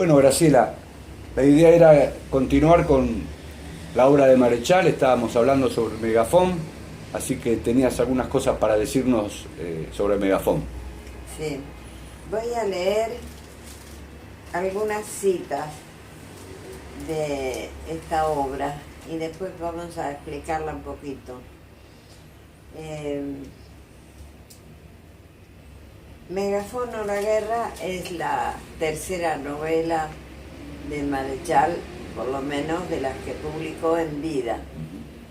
Bueno, Graciela, la idea era continuar con la obra de Marechal, estábamos hablando sobre Megafón, así que tenías algunas cosas para decirnos sobre Megafón. Sí, voy a leer algunas citas de esta obra y después vamos a explicarla un poquito. Megafón o la guerra es la tercera novela de Marechal, por lo menos de las que publicó en vida.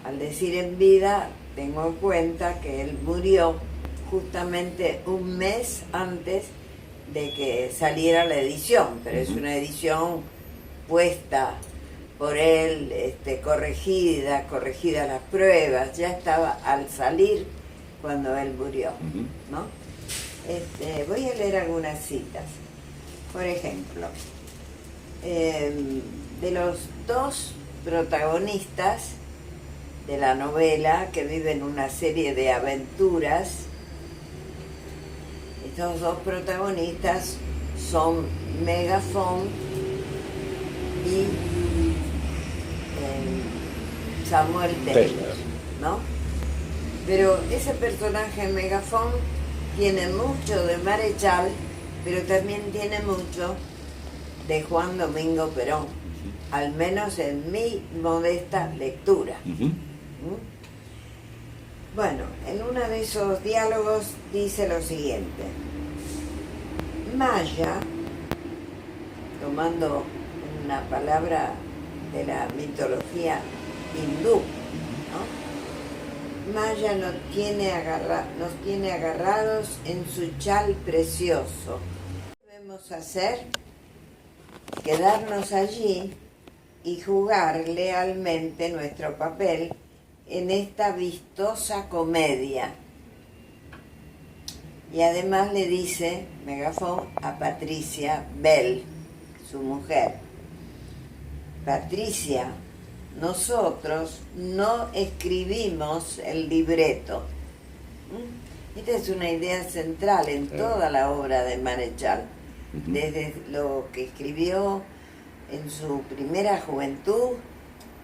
Al decir en vida, tengo en cuenta que él murió justamente un mes antes de que saliera la edición, pero es una edición puesta por él, corregida las pruebas, ya estaba al salir cuando él murió, ¿no? Voy a leer algunas citas. Por ejemplo, de los dos protagonistas de la novela que viven una serie de aventuras, estos dos protagonistas son Megafón y Samuel Taylor, ¿no? Pero ese personaje Megafón tiene mucho de Marechal, pero también tiene mucho de Juan Domingo Perón, al menos en mi modesta lectura. Bueno, en uno de esos diálogos dice lo siguiente: Maya, tomando una palabra de la mitología hindú, ¿no? Maya nos tiene agarrados en su chal precioso. ¿Qué debemos hacer? Quedarnos allí y jugar lealmente nuestro papel en esta vistosa comedia. Y además le dice Megafón a Patricia Bell, su mujer: Patricia, nosotros no escribimos el libreto. Esta es una idea central en toda la obra de Marechal, desde lo que escribió en su primera juventud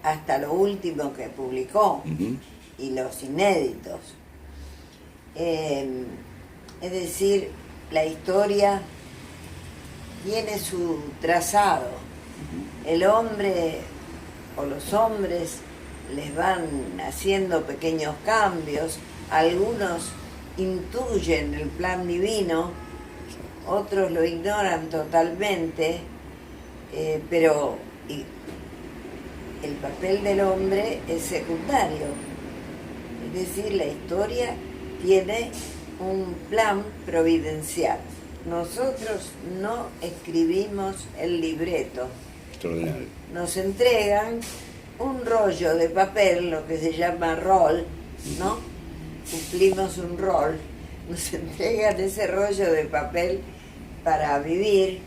hasta lo último que publicó y los inéditos. Es decir, la historia tiene su trazado. El hombre o los hombres les van haciendo pequeños cambios, algunos intuyen el plan divino, otros lo ignoran totalmente, pero el papel del hombre es secundario. Es decir, la historia tiene un plan providencial. Nosotros no escribimos el libreto. Extraordinario. Nos entregan un rollo de papel, lo que se llama rol, ¿no? Cumplimos un rol. Nos entregan ese rollo de papel para vivir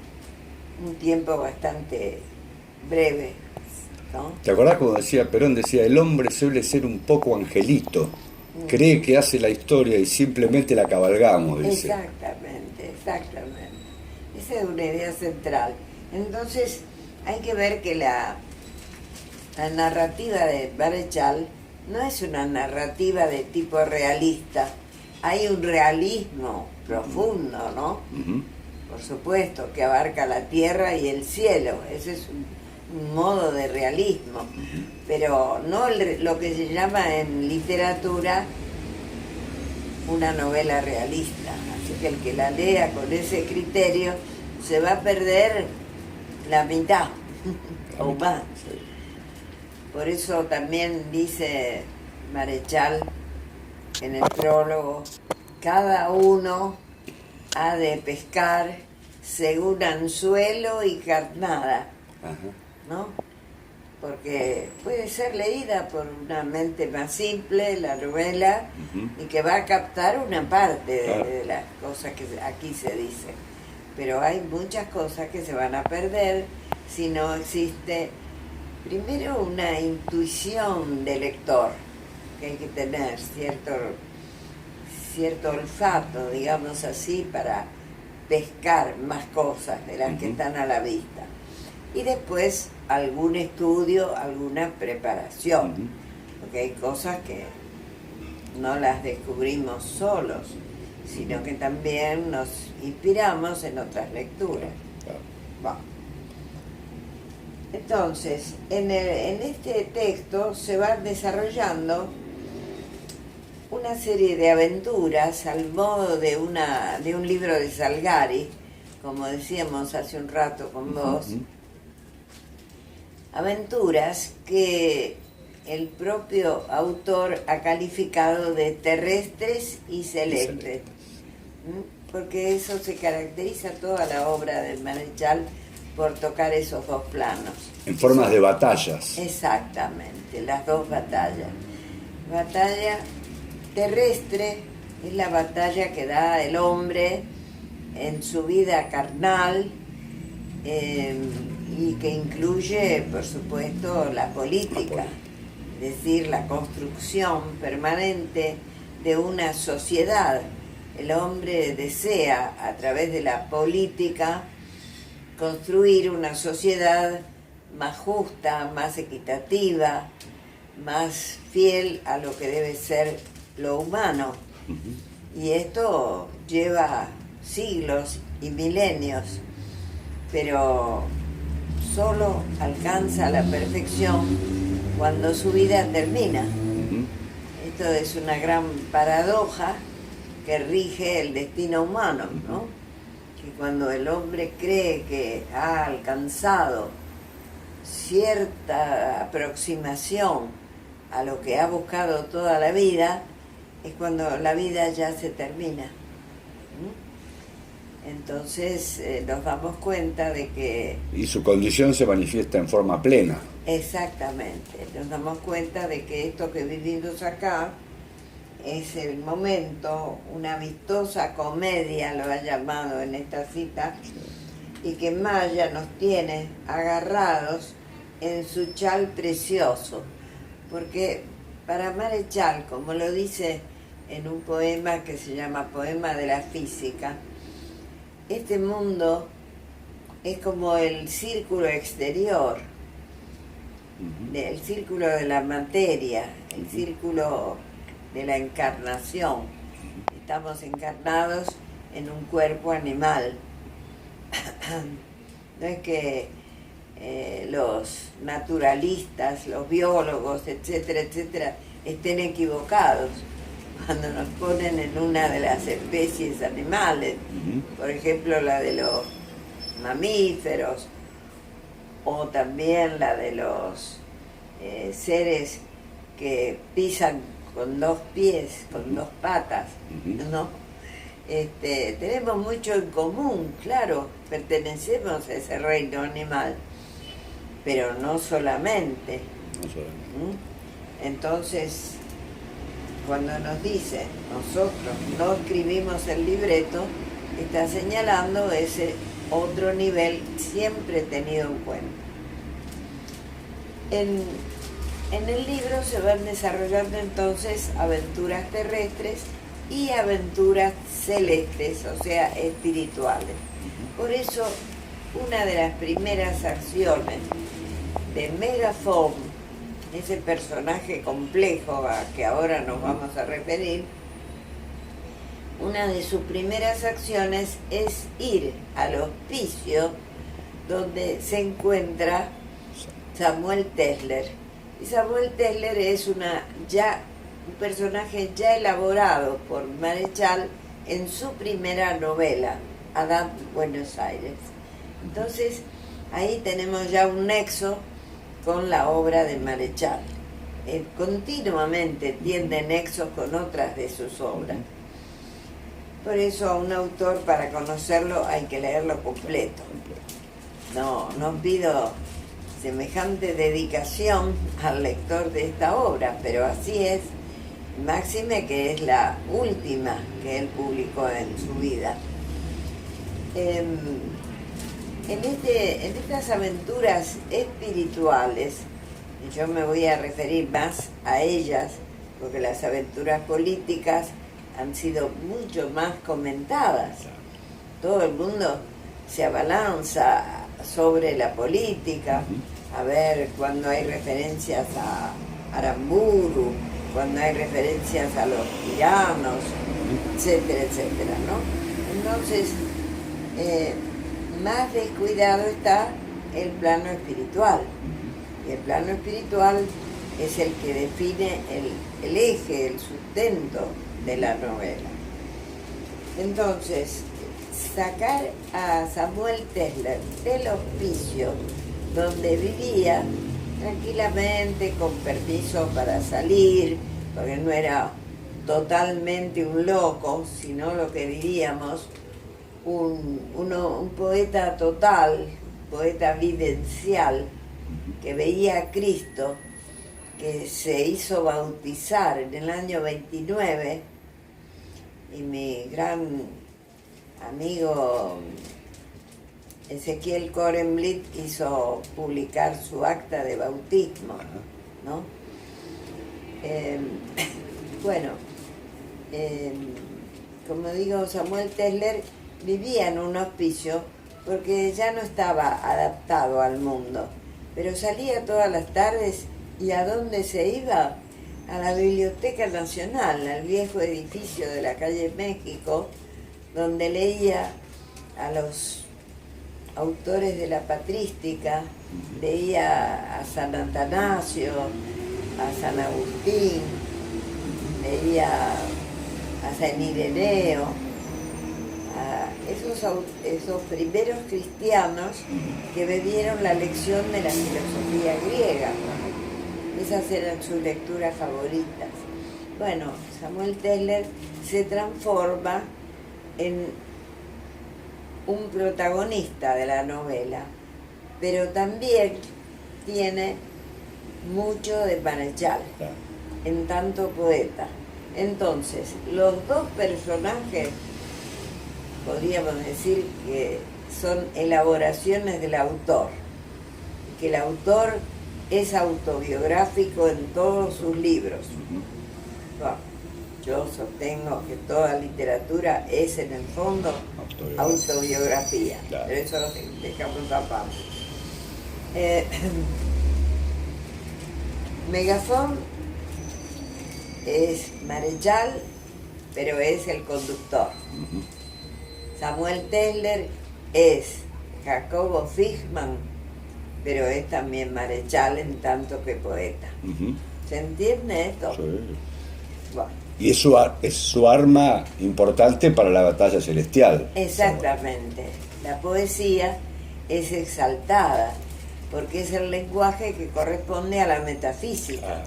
un tiempo bastante breve, ¿no? ¿Te acordás cuando decía Perón? Decía: el hombre suele ser un poco angelito, cree que hace la historia y simplemente la cabalgamos, dice. Exactamente. Esa es una idea central. Entonces, hay que ver que la narrativa de Marechal no es una narrativa de tipo realista. Hay un realismo profundo, ¿no? Por supuesto, que abarca la tierra y el cielo. Ese es un modo de realismo. Pero no lo que se llama en literatura una novela realista. Así que el que la lea con ese criterio se va a perder la mitad o más. Por eso también dice Marechal en el prólogo: cada uno ha de pescar según anzuelo y carnada, ¿no? Porque puede ser leída por una mente más simple, la novela, y que va a captar una parte de las cosas que aquí se dicen. Pero hay muchas cosas que se van a perder si no existe, primero, una intuición del lector, que hay que tener cierto olfato, digamos así, para pescar más cosas de las que están a la vista. y después algún estudio, alguna preparación, porque hay cosas que no las descubrimos solos, sino que también nos inspiramos en otras lecturas. Bueno. Entonces, en este texto se va desarrollando una serie de aventuras al modo de un libro de Salgari, como decíamos hace un rato con vos, aventuras que el propio autor ha calificado de terrestres y celestes, porque eso se caracteriza toda la obra del Marechal por tocar esos dos planos. En formas de batallas. Exactamente, las dos batallas. Batalla terrestre es la batalla que da el hombre en su vida carnal, y que incluye, por supuesto, la política, es decir, la construcción permanente de una sociedad. El hombre desea, a través de la política, construir una sociedad más justa, más equitativa, más fiel a lo que debe ser lo humano. Y esto lleva siglos y milenios, pero solo alcanza la perfección cuando su vida termina. Esto es una gran paradoja que rige el destino humano, ¿no? Que cuando el hombre cree que ha alcanzado cierta aproximación a lo que ha buscado toda la vida, es cuando la vida ya se termina. Entonces nos damos cuenta de que... Y su condición se manifiesta en forma plena. Exactamente, nos damos cuenta de que esto que vivimos acá es el momento, una vistosa comedia, lo ha llamado en esta cita, y que Maya nos tiene agarrados en su chal precioso, porque para Marechal, como lo dice en un poema que se llama Poema de la Física, este mundo es como el círculo exterior, el círculo de la materia, el círculo de la encarnación. Estamos encarnados en un cuerpo animal. No es que los naturalistas, los biólogos, etcétera, etcétera, estén equivocados cuando nos ponen en una de las especies animales, por ejemplo la de los mamíferos, o también la de los seres que pisan con dos pies, con dos patas, ¿no? Tenemos mucho en común, claro, pertenecemos a ese reino animal, pero no solamente. Entonces, cuando nos dice, nosotros no escribimos el libreto, está señalando ese otro nivel siempre tenido en cuenta. En el libro se van desarrollando entonces aventuras terrestres y aventuras celestes, o sea, espirituales. Por eso, una de las primeras acciones de Megafon, ese personaje complejo a que ahora nos vamos a referir, una de sus primeras acciones es ir al hospicio donde se encuentra Samuel Tesler. Y Samuel Tesler es un personaje ya elaborado por Marechal en su primera novela, Adán Buenos Aires. Entonces, ahí tenemos ya un nexo con la obra de Marechal. Continuamente tiende nexos con otras de sus obras. Por eso a un autor, para conocerlo, hay que leerlo completo. No pido semejante dedicación al lector de esta obra, pero así es, máxime que es la última que él publicó en su vida. En estas aventuras espirituales, yo me voy a referir más a ellas, porque las aventuras políticas han sido mucho más comentadas. Todo el mundo se abalanza sobre la política, a ver cuando hay referencias a Aramburu, cuando hay referencias a los tiranos, etcétera, etcétera, ¿no? Entonces, más descuidado está el plano espiritual. Y el plano espiritual es el que define el eje, el sustento de la novela. Entonces, sacar a Samuel Tesler del hospicio donde vivía tranquilamente, con permiso para salir, porque no era totalmente un loco, sino lo que diríamos, un poeta total, poeta vivencial, que veía a Cristo, que se hizo bautizar en el año 29, y mi gran amigo Ezequiel Korenblit hizo publicar su acta de bautismo, ¿no? Bueno, como digo, Samuel Tesler vivía en un hospicio porque ya no estaba adaptado al mundo, pero salía todas las tardes. ¿Y a dónde se iba? A la Biblioteca Nacional, al viejo edificio de la calle México, donde leía a los autores de la patrística, leía a San Atanasio, a San Agustín, leía a San Ireneo, a esos primeros cristianos que bebieron la lección de la filosofía griega. Esas eran sus lecturas favoritas. Bueno, Samuel Tesler se transforma en un protagonista de la novela, pero también tiene mucho de Marechal, en tanto poeta. Entonces, los dos personajes, podríamos decir que son elaboraciones del autor, que el autor es autobiográfico en todos sus libros. Bueno, yo sostengo que toda literatura es en el fondo autobiografía, claro. Pero eso lo dejamos aparte. Megafón es Marechal, pero es el conductor. Samuel Tesler es Jacobo Fichmann, pero es también Marechal en tanto que poeta. ¿Se entiende esto? Sí. Bueno. Y es su arma importante para la batalla celestial. Exactamente. La poesía es exaltada, porque es el lenguaje que corresponde a la metafísica.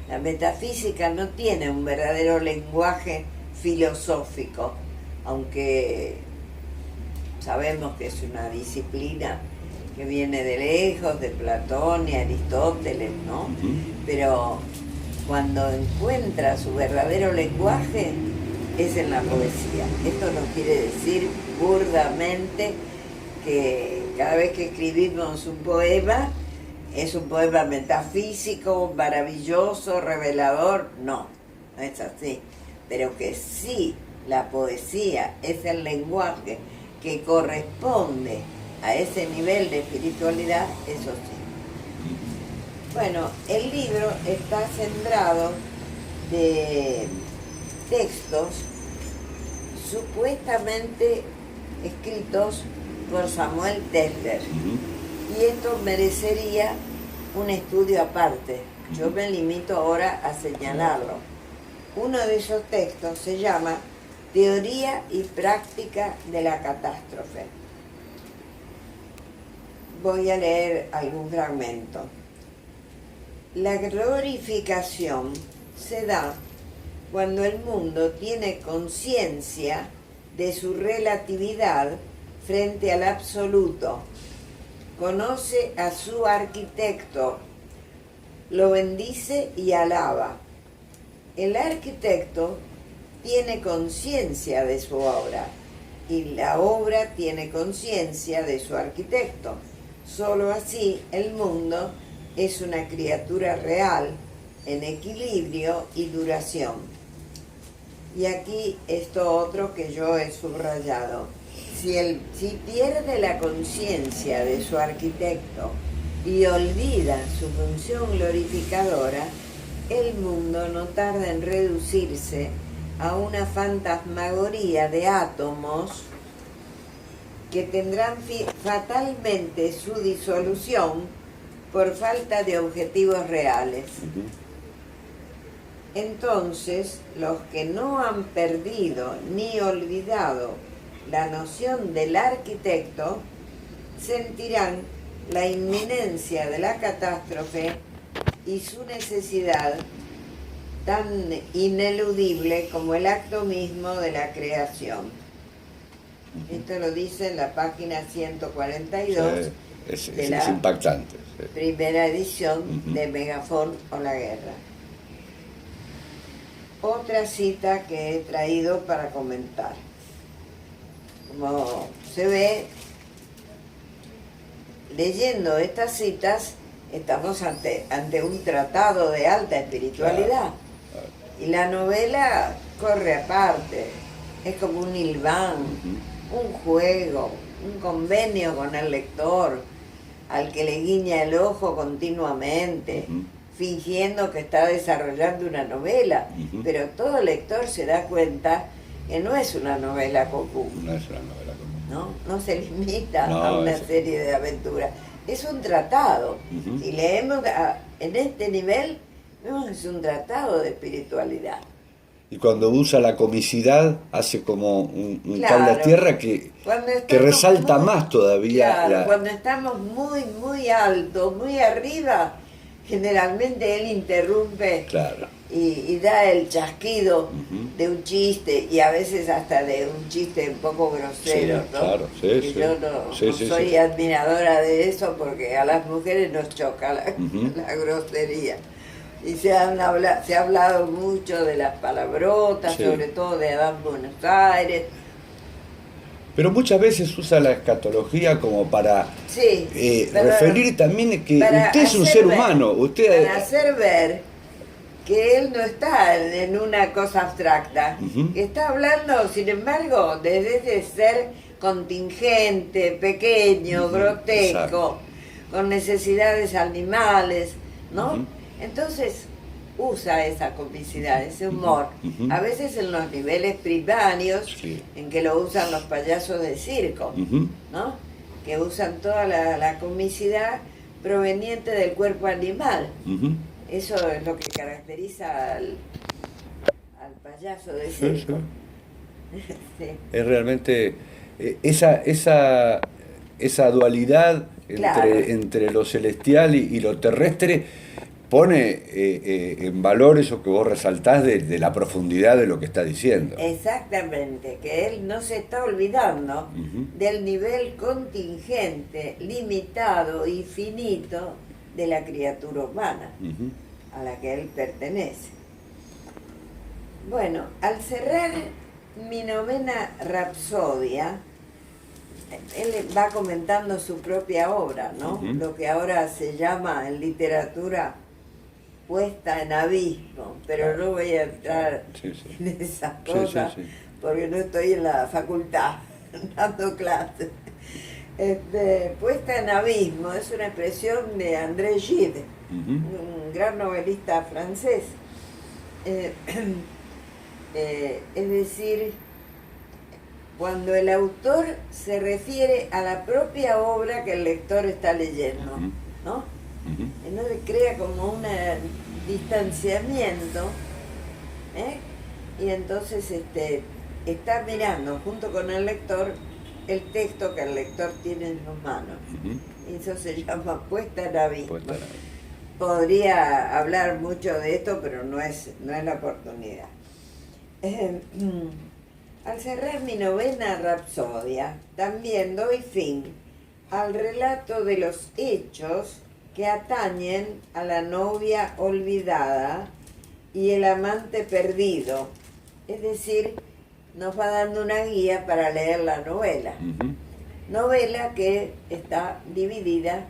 La metafísica no tiene un verdadero lenguaje filosófico, aunque sabemos que es una disciplina que viene de lejos, de Platón y Aristóteles, ¿no? Pero cuando encuentra su verdadero lenguaje es en la poesía. Esto no quiere decir burdamente que cada vez que escribimos un poema es un poema metafísico, maravilloso, revelador. No, no es así. Pero que sí, la poesía es el lenguaje que corresponde a ese nivel de espiritualidad, eso sí. Bueno, el libro está centrado de textos supuestamente escritos por Samuel Tesler. Y esto merecería un estudio aparte. Yo me limito ahora a señalarlo. Uno de esos textos se llama Teoría y Práctica de la Catástrofe. Voy a leer algún fragmento. La glorificación se da cuando el mundo tiene conciencia de su relatividad frente al absoluto, conoce a su arquitecto, lo bendice y alaba. El arquitecto tiene conciencia de su obra y la obra tiene conciencia de su arquitecto. Solo así el mundo es una criatura real en equilibrio y duración. Y aquí esto otro que yo he subrayado. Si pierde la conciencia de su arquitecto y olvida su función glorificadora, el mundo no tarda en reducirse a una fantasmagoría de átomos que tendrán fatalmente su disolución por falta de objetivos reales. Entonces, los que no han perdido ni olvidado la noción del arquitecto sentirán la inminencia de la catástrofe y su necesidad tan ineludible como el acto mismo de la creación. Esto lo dice en la página 142 sí, de es la impactante. Sí. primera edición de Megafón o la Guerra. Otra cita que he traído para comentar. Como se ve, leyendo estas citas, estamos ante un tratado de alta espiritualidad. Claro. Y la novela corre aparte. Es como un hilván, un juego, un convenio con el lector, al que le guiña el ojo continuamente, fingiendo que está desarrollando una novela. Pero todo lector se da cuenta que no es una novela común. No es una novela común. No se limita a una serie de aventuras. Es un tratado. Si leemos en este nivel, es un tratado de espiritualidad. Y cuando usa la comicidad, hace como un Claro. cable a tierra que resalta más todavía. Claro, cuando estamos muy, muy alto, muy arriba, generalmente él interrumpe. Claro. Y da el chasquido de un chiste, y a veces hasta de un chiste un poco grosero, Sí, ¿no? claro, sí, Y sí. yo no Sí, sí, soy sí. admiradora de eso, porque a las mujeres nos choca la grosería. Y se ha hablado mucho de las palabrotas, Sí. sobre todo de Adán Buenos Aires. Pero muchas veces usa la escatología como para Sí, pero referir también que para usted es un hacer ser ver- humano. Usted, Para hacer ver que él no está en una cosa abstracta, que está hablando, sin embargo, desde ese ser contingente, pequeño, grotesco, exacto. con necesidades animales, ¿no? Entonces usa esa comicidad, ese humor, a veces en los niveles primarios, Sí. en que lo usan los payasos de circo, ¿no? Que usan toda la comicidad proveniente del cuerpo animal. Eso es lo que caracteriza al payaso de circo. Sí. Es realmente esa dualidad Claro. entre lo celestial y lo terrestre pone en valor eso que vos resaltás de la profundidad de lo que está diciendo. Exactamente, que él no se está olvidando del nivel contingente, limitado y finito de la criatura humana a la que él pertenece. Bueno, al cerrar mi novena Rapsodia, él va comentando su propia obra, ¿no? Lo que ahora se llama en literatura puesta en abismo, pero no voy a entrar en esas cosas porque no estoy en la facultad dando clases. Puesta en abismo es una expresión de André Gide, un gran novelista francés. Es decir, cuando el autor se refiere a la propia obra que el lector está leyendo, ¿no? Entonces crea como un distanciamiento, y entonces está mirando junto con el lector el texto que el lector tiene en sus manos. Y eso se llama puesta en abismo. Podría hablar mucho de esto, pero no es la oportunidad. Al cerrar mi novena Rapsodia, también doy fin al relato de los hechos que atañen a la novia olvidada y el amante perdido. Es decir, nos va dando una guía para leer la novela. Novela que está dividida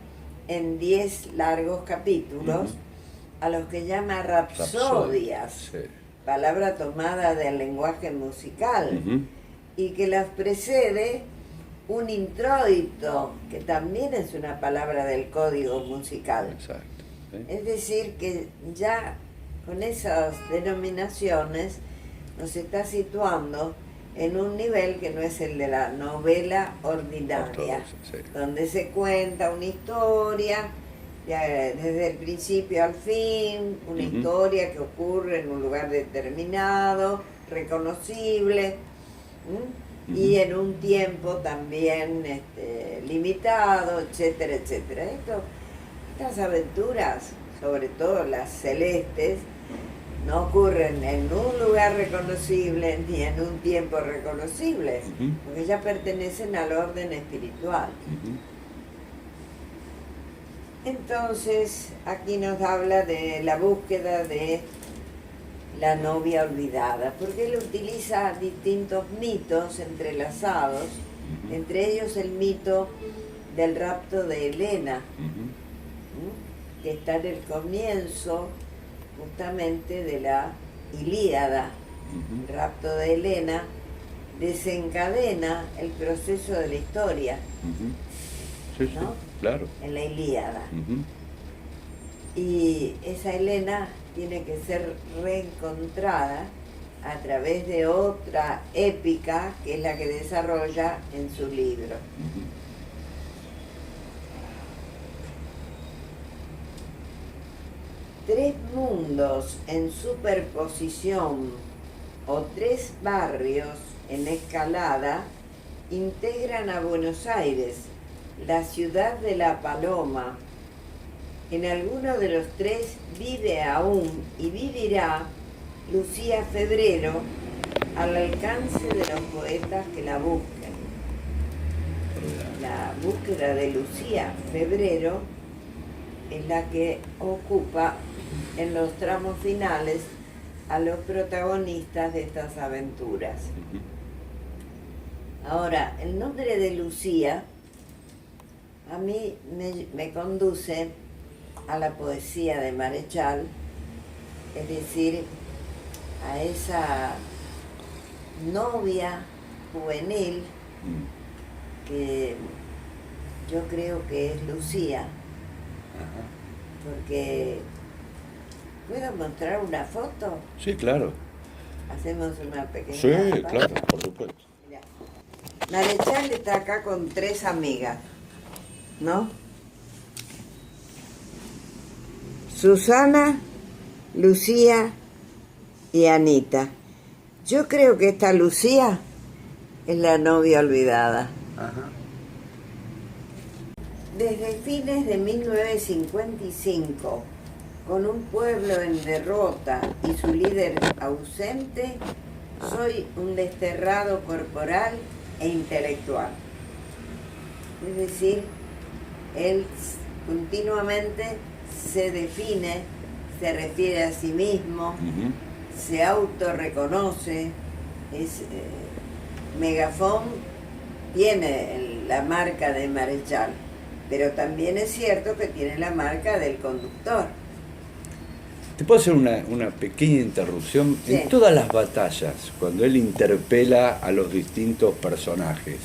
en 10 largos capítulos, a los que llama rapsodias, palabra tomada del lenguaje musical, y que las precede un introito, que también es una palabra del código musical. Exacto. ¿Sí? Es decir, que ya con esas denominaciones nos está situando en un nivel que no es el de la novela ordinaria, Sí. donde se cuenta una historia desde el principio al fin, una historia que ocurre en un lugar determinado, reconocible, y en un tiempo también limitado, etcétera, etcétera. Estas aventuras, sobre todo las celestes, no ocurren en un lugar reconocible ni en un tiempo reconocible, porque ya pertenecen al orden espiritual. Entonces, aquí nos habla de la búsqueda de la novia olvidada, porque él utiliza distintos mitos entrelazados, entre ellos el mito del rapto de Helena, que está en el comienzo justamente de la Ilíada. El rapto de Helena desencadena el proceso de la historia, Sí, ¿no? Claro. En la Ilíada. Y esa Helena tiene que ser reencontrada a través de otra épica, que es la que desarrolla en su libro. Tres mundos en superposición o tres barrios en escalada integran a Buenos Aires, la ciudad de la Paloma. En alguno de los tres vive aún y vivirá Lucía Febrero, al alcance de los poetas que la busquen. La búsqueda de Lucía Febrero es la que ocupa en los tramos finales a los protagonistas de estas aventuras. Ahora, el nombre de Lucía a mí me conduce a la poesía de Marechal, es decir, a esa novia juvenil que yo creo que es Lucía, porque ¿puedo mostrar una foto? Sí, claro. Hacemos una pequeña Sí, pausa. claro, por supuesto. Mirá. Marechal está acá con tres amigas, ¿no? Susana, Lucía y Anita. Yo creo que esta Lucía es la novia olvidada. Desde fines de 1955, con un pueblo en derrota y su líder ausente, soy un desterrado corporal e intelectual. Es decir, él continuamente se define, se refiere a sí mismo, se autorreconoce, Megafón tiene la marca de Marechal, pero también es cierto que tiene la marca del conductor. ¿Te puedo hacer una pequeña interrupción? Sí. En todas las batallas, cuando él interpela a los distintos personajes,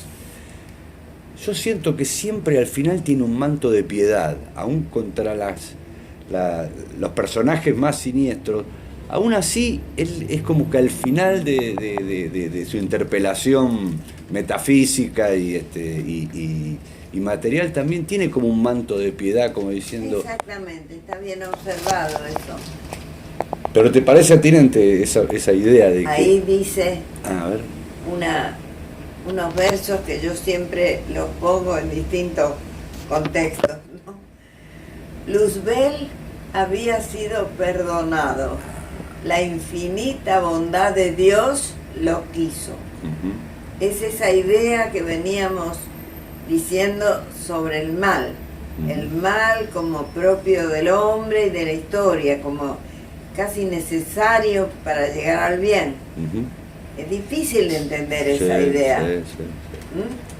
yo siento que siempre al final tiene un manto de piedad, aún contra los personajes más siniestros. Aún así, él es como que al final de su interpelación metafísica y material también tiene como un manto de piedad, como diciendo... Exactamente, está bien observado eso. Pero ¿te parece atinente esa idea de que... Ahí dice A ver. unos versos que yo siempre los pongo en distintos contextos, ¿no? Luzbel había sido perdonado. La infinita bondad de Dios lo quiso. Es esa idea que veníamos diciendo sobre el mal. El mal como propio del hombre y de la historia, como casi necesario para llegar al bien. Es difícil de entender esa idea, sí.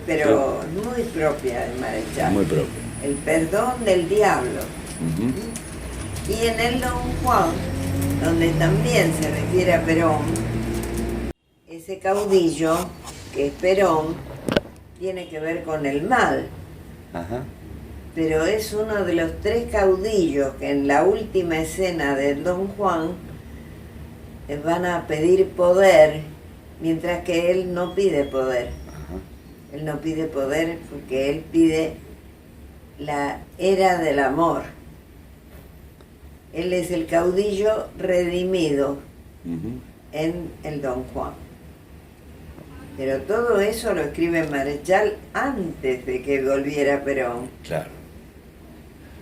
pero muy propia de Marechal. Muy propia. El perdón del diablo. Y en el Don Juan, donde también se refiere a Perón, ese caudillo que es Perón, tiene que ver con el mal. Ajá. Pero es uno de los 3 caudillos que en la última escena del Don Juan van a pedir poder, mientras que él no pide poder. Ajá. Él no pide poder porque él pide la era del amor. Él es el caudillo redimido Ujú. en el Don Juan. Pero todo eso lo escribe Marechal antes de que volviera Perón. Claro.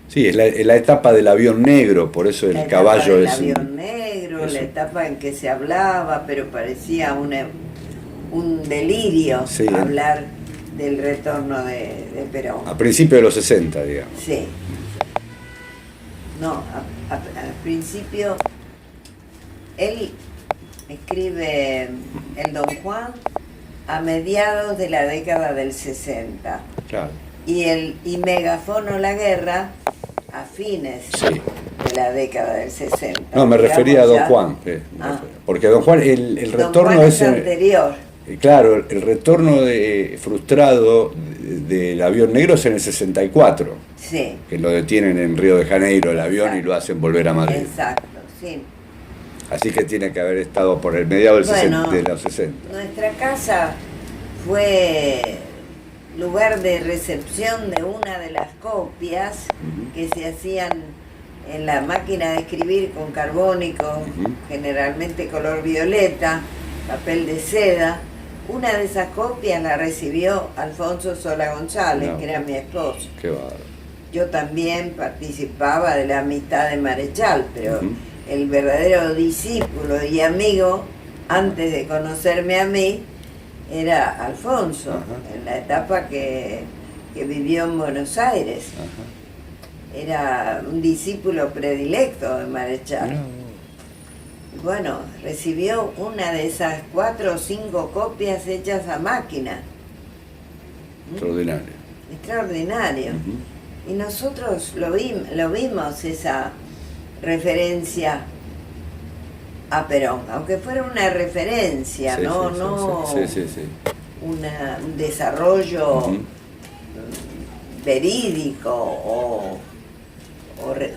Sí, es la etapa del avión negro, por eso el caballo El es... avión negro, es la un- etapa en que se hablaba, pero parecía un delirio Sí, hablar del retorno de Perón. a principios de los 60, digamos. Sí. No, al principio él escribe el Don Juan a mediados de la década del 60 Claro. y Megafono la Guerra a fines Sí. de la década del 60. No, me Digamos refería a Don ya- Juan. Ah. Porque Don Juan, el Don retorno Juan es... es anterior. Claro, el retorno frustrado del avión negro es en el 64, Sí, que lo detienen en Río de Janeiro el avión y Exacto. lo hacen volver a Madrid. exacto, sí. Así que tiene que haber estado por el mediado del Bueno. de los 60. Nuestra casa fue lugar de recepción de una de las copias Ujú. que se hacían en la máquina de escribir con carbónico, Ujú. generalmente color violeta, papel de seda. Una de esas copias la recibió Alfonso Sola González, No. que era mi esposo. Qué bárbaro. Yo también participaba de la amistad de Marechal, pero Ujú. el verdadero discípulo y amigo, antes de conocerme a mí, era Alfonso, Ajá. en la etapa que vivió en Buenos Aires. Ajá. Era un discípulo predilecto de Marechal. Mirá Y bueno, recibió una de esas 4 o 5 copias hechas a máquina. vos. Extraordinario. Extraordinario. Ujú. Y nosotros lo vimos esa referencia a Perón, aunque fuera una referencia, Sí, no, sí, sí, no sí, sí, sí. un desarrollo Ujú. verídico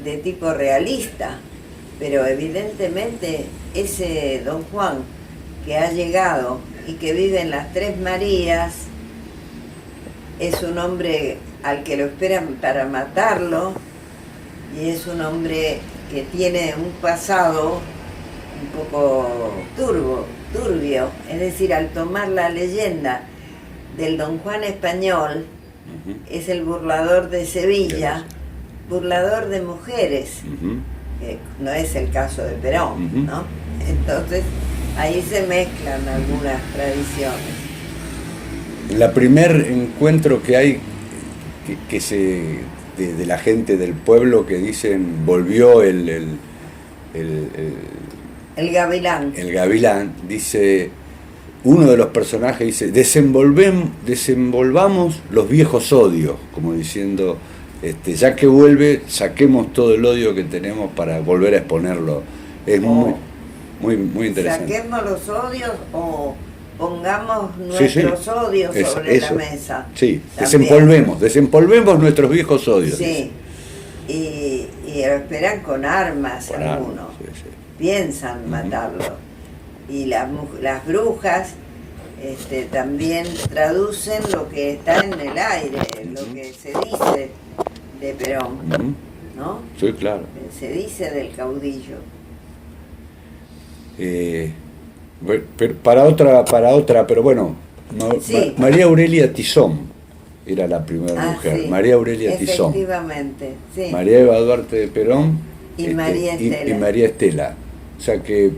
de tipo realista, pero evidentemente ese Don Juan que ha llegado y que vive en las Tres Marías es un hombre al que lo esperan para matarlo y es un hombre que tiene un pasado un poco turbio, es decir, al tomar la leyenda del Don Juan español, Ujú. es el burlador de Sevilla, Claro. burlador de mujeres, Ujú. que no es el caso de Perón, Ujú. ¿no? Entonces, ahí se mezclan algunas tradiciones. La primer encuentro que hay que se de la gente del pueblo que dicen volvió el El gavilán. gavilán, dice uno de los personajes, dice desenvolvamos los viejos odios, como diciendo ya que vuelve, saquemos todo el odio que tenemos para volver a exponerlo. Es muy interesante. Saquemos los odios o pongamos Sí, sí. nuestros odios Eso, sobre eso. la mesa. Sí, También. desempolvemos nuestros viejos odios. Sí, y lo esperan con armas Con algunos. armas, sí, sí. Piensan Ujú. matarlo. Y las brujas también traducen lo que está en el aire, lo Ujú. que se dice de Perón, Ujú. ¿no? Sí, claro. Se dice del caudillo. Para otra, pero bueno, Sí. María Aurelia Tizón era la primera mujer. Sí, María Aurelia Tizón. efectivamente, sí. María Eva Duarte de Perón Y María Estela. y María Estela. O sea que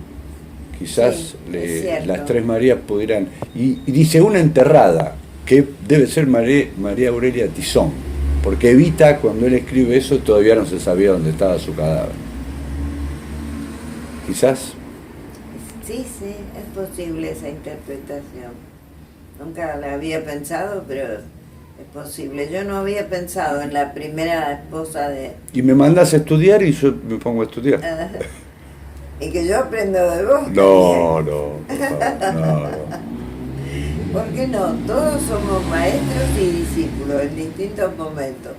quizás Sí, es cierto. las tres Marías pudieran... Y dice una enterrada, que debe ser María Aurelia Tizón, porque Evita, cuando él escribe eso, todavía no se sabía dónde estaba su cadáver. Quizás... Sí, es posible esa interpretación. Nunca la había pensado, pero es posible. Yo no había pensado en la primera esposa de... Y me mandas a estudiar y yo me pongo a estudiar. y que yo aprendo de vos. No, por favor, no. ¿Por qué no? Todos somos maestros y discípulos en distintos momentos.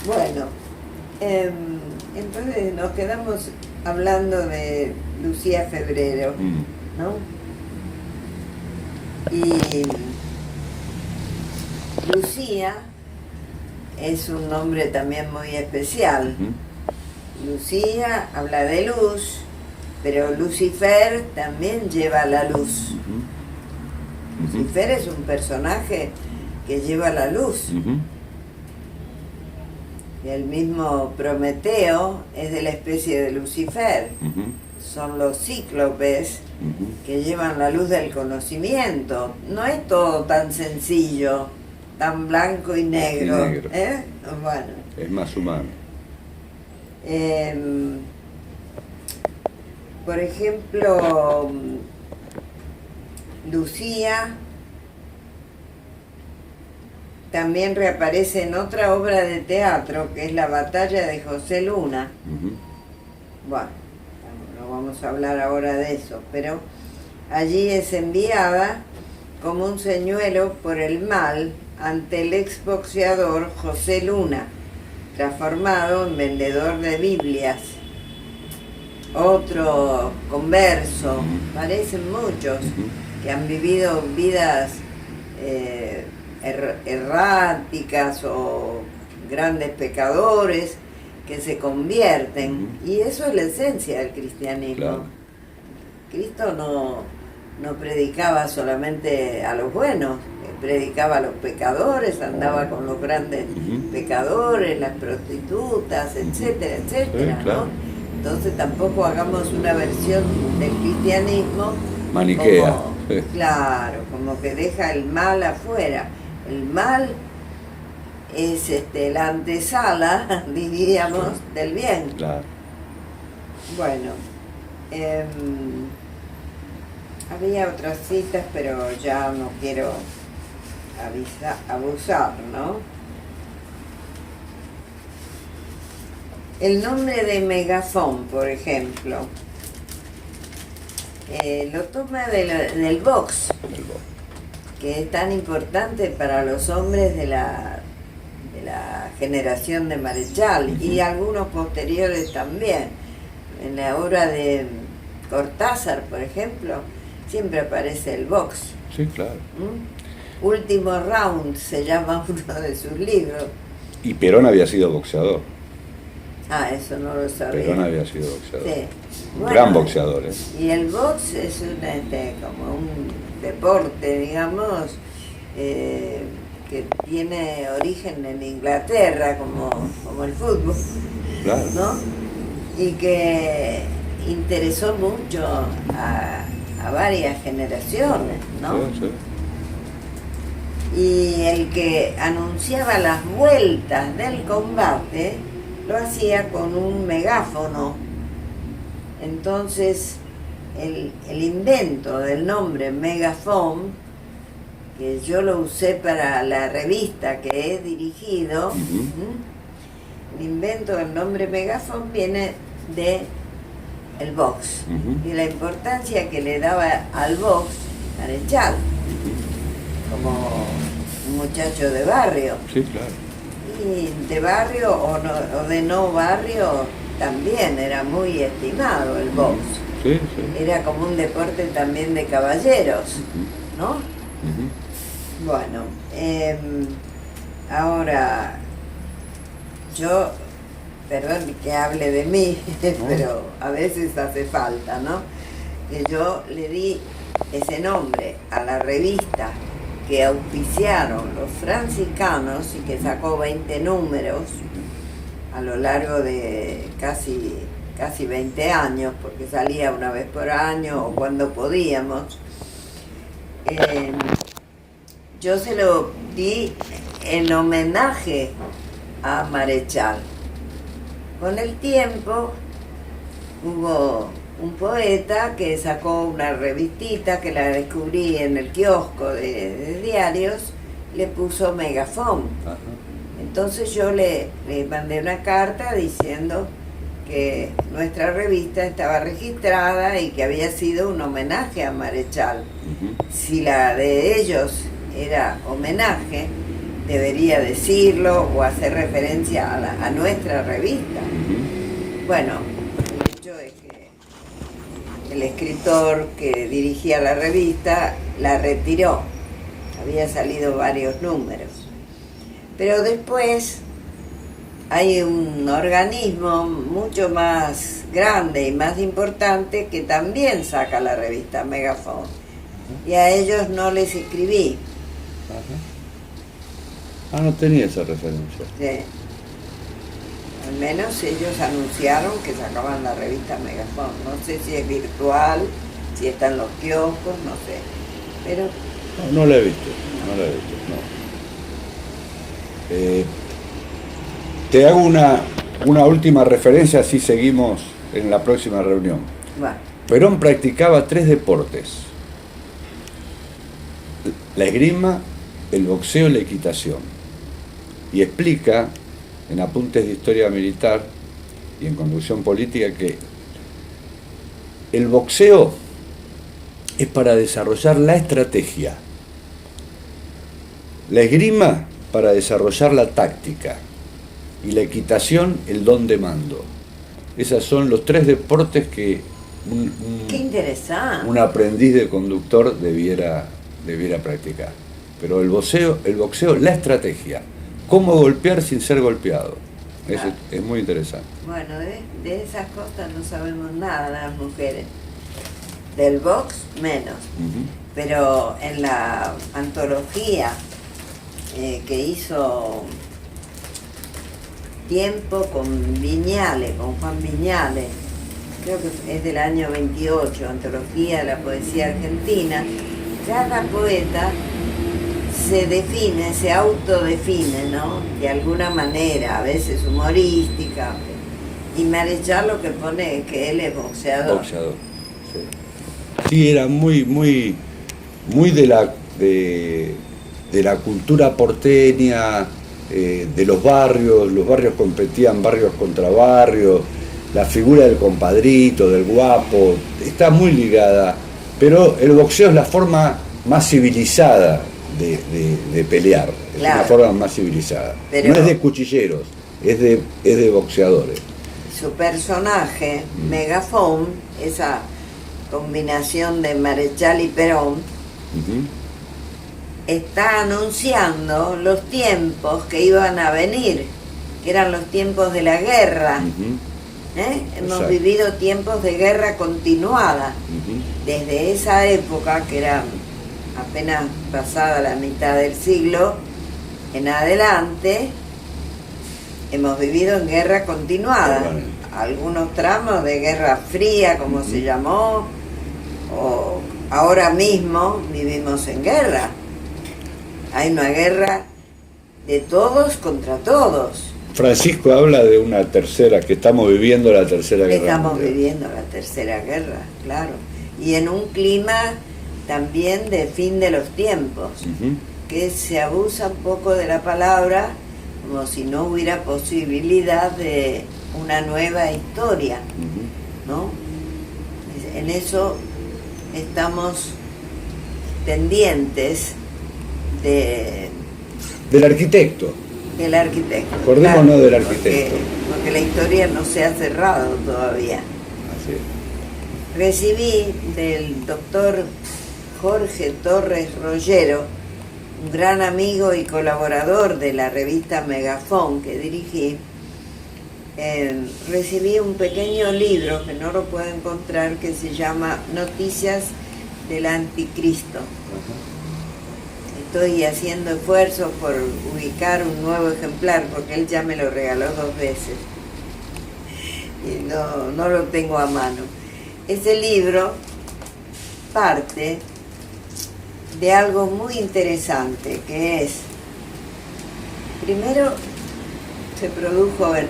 Bueno, entonces nos quedamos hablando de Lucía Febrero, ¿no? Y Lucía es un nombre también muy especial. Lucía habla de luz, pero Lucifer también lleva la luz. Lucifer es un personaje que lleva la luz. Y el mismo Prometeo es de la especie de Lucifer. Son los cíclopes que llevan la luz del conocimiento. No es todo tan sencillo, tan blanco y negro. Bueno. Es más humano. Por ejemplo, Lucía también reaparece en otra obra de teatro, que es La batalla de José Luna. Bueno, no vamos a hablar ahora de eso, pero allí es enviada como un señuelo por el mal ante el exboxeador José Luna, transformado en vendedor de Biblias. Otro converso, parecen muchos que han vivido vidas erráticas o grandes pecadores que se convierten, y eso es la esencia del cristianismo. Claro. Cristo no predicaba solamente a los buenos, predicaba a los pecadores, andaba con los grandes pecadores, las prostitutas, etcétera, etcétera, sí, claro. ¿no? Entonces tampoco hagamos una versión del cristianismo maniquea. Como, claro, como que deja el mal afuera. El mal es la antesala, diríamos, del bien. Claro. Bueno, había otras citas, pero ya no quiero abusar, ¿no? El nombre de Megafón, por ejemplo, lo toma del box, que es tan importante para los hombres de la generación de Marechal y algunos posteriores también. En la obra de Cortázar, por ejemplo, siempre aparece el box. Sí, claro. Último Round se llama uno de sus libros. Y Perón había sido boxeador. Ah, eso no lo sabía. Perón había sido boxeador. Sí. Un Bueno, gran boxeador, ¿eh? Y el box es como un deporte, digamos, que tiene origen en Inglaterra, como el fútbol, Claro. ¿no? Y que interesó mucho a varias generaciones, ¿no? Sí, sí. Y el que anunciaba las vueltas del combate lo hacía con un megáfono. Entonces el invento del nombre megafón, que yo lo usé para la revista que he dirigido, el invento del nombre megafón viene de el box y la importancia que le daba al box Marechal, como un muchacho de barrio. Sí, claro. Y de barrio o de no barrio también era muy estimado el box. Sí, sí. Era como un deporte también de caballeros, ¿no? Bueno, ahora yo, perdón que hable de mí, pero a veces hace falta, ¿no? Que yo le di ese nombre a la revista que auspiciaron los franciscanos y que sacó 20 números a lo largo de casi 20 años, porque salía una vez por año o cuando podíamos. Yo se lo di en homenaje a Marechal. Con el tiempo hubo un poeta que sacó una revistita que la descubrí en el kiosco de diarios, le puso Megafón. Entonces yo le mandé una carta diciendo que nuestra revista estaba registrada y que había sido un homenaje a Marechal. Si la de ellos era homenaje, debería decirlo o hacer referencia a nuestra revista. Bueno, el hecho es que el escritor que dirigía la revista la retiró. Había salido varios números. Pero después hay un organismo mucho más grande y más importante que también saca la revista Megafon. Y a ellos no les escribí. Ah, no tenía esa referencia. Sí. Al menos ellos anunciaron que sacaban la revista Megafon. No sé si es virtual, si está en los kioscos, no sé. Pero no la he visto, no la he visto, no. Te hago una última referencia, así seguimos en la próxima reunión. bueno, Perón practicaba 3 deportes: la esgrima, el boxeo y la equitación. Y explica en Apuntes de Historia Militar y en Conducción Política que el boxeo es para desarrollar la estrategia, la esgrima para desarrollar la táctica y la equitación el don de mando. Esos son los 3 deportes que qué interesante. un aprendiz de conductor debiera practicar. Pero el boxeo, la estrategia, cómo golpear sin ser golpeado. Eso es muy interesante. Bueno, de esas cosas no sabemos nada las mujeres. Del box menos. Pero en la antología que hizo Tiempo con Viñales, con Juan Viñales, creo que es del año 28, Antología de la Poesía Argentina, cada poeta se define, se autodefine, ¿no? De alguna manera, a veces humorística. Y Marechal lo que pone es que él es boxeador. Boxeador, sí. Sí, era muy de la cultura porteña, de los barrios competían barrios contra barrios, la figura del compadrito, del guapo, está muy ligada, pero el boxeo es la forma más civilizada de pelear, es claro, una forma más civilizada. Pero no es de cuchilleros, es de boxeadores. Su personaje, Megafon, esa combinación de Marechal y Perón, está anunciando los tiempos que iban a venir, que eran los tiempos de la guerra. Hemos Exacto. vivido tiempos de guerra continuada. Desde esa época, que era apenas pasada la mitad del siglo, en adelante, hemos vivido en guerra continuada. Algunos tramos de Guerra Fría, como se llamó, o ahora mismo vivimos en guerra. Hay una guerra de todos contra todos. Francisco habla de una tercera, que estamos viviendo la tercera guerra Estamos mundial. viviendo la tercera guerra, claro. Y en un clima también de fin de los tiempos, que se abusa un poco de la palabra, como si no hubiera posibilidad de una nueva historia, ¿no? En eso estamos pendientes del arquitecto. Del arquitecto. Acordémonos, claro, del arquitecto. Porque la historia no se ha cerrado todavía. Así es. Recibí del doctor Jorge Torres Rollero, un gran amigo y colaborador de la revista Megafon que dirigí, recibí un pequeño libro que no lo puedo encontrar, que se llama Noticias del Anticristo. Estoy haciendo esfuerzos por ubicar un nuevo ejemplar porque él ya me lo regaló 2 veces y no lo tengo a mano. Ese libro parte de algo muy interesante, que es, primero, se produjo en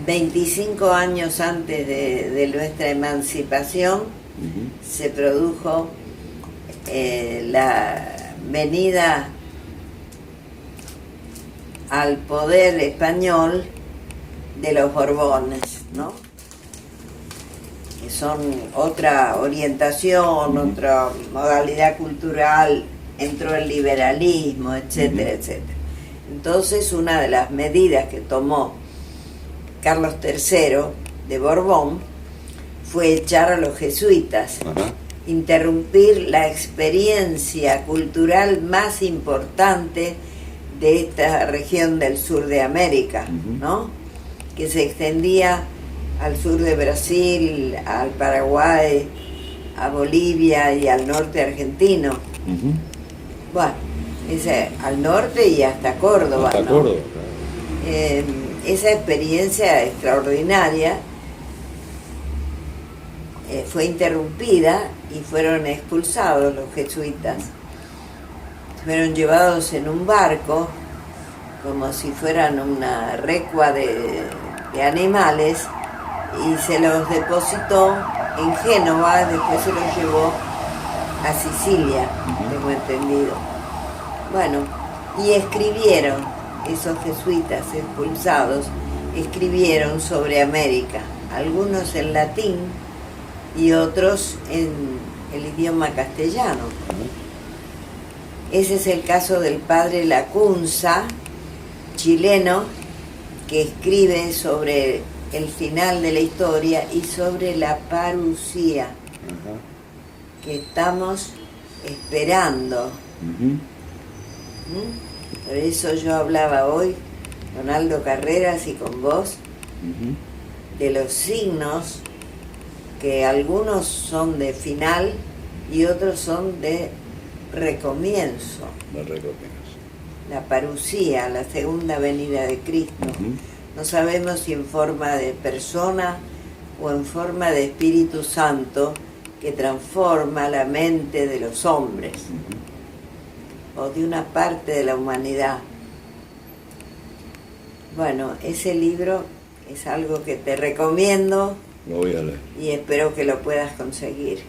25 años antes de nuestra emancipación, se produjo la venida al poder español de los Borbones, ¿no? Que son otra orientación, otra modalidad cultural, entró el liberalismo, etcétera, etcétera. Entonces, una de las medidas que tomó Carlos III de Borbón fue echar a los jesuitas, interrumpir la experiencia cultural más importante de esta región del sur de América, ¿no? Que se extendía al sur de Brasil, al Paraguay, a Bolivia y al norte argentino. Bueno, al norte y hasta Córdoba, hasta ¿no? Córdoba, claro. Esa experiencia extraordinaria fue interrumpida y fueron expulsados los jesuitas. Fueron llevados en un barco como si fueran una recua de animales y se los depositó en Génova, después se los llevó a Sicilia, tengo entendido. Bueno, y escribieron, esos jesuitas expulsados, escribieron sobre América, algunos en latín y otros en el idioma castellano. Ese es el caso del padre Lacunza, chileno, que escribe sobre el final de la historia y sobre la parucía que estamos esperando. Por eso yo hablaba hoy con Aldo Carreras y con vos de los signos, que algunos son de final y otros son de recomienzo. La parucía, la segunda venida de Cristo. No sabemos si en forma de persona o en forma de Espíritu Santo que transforma la mente de los hombres o de una parte de la humanidad. Bueno, ese libro es algo que te recomiendo. Lo voy a leer. Y espero que lo puedas conseguir.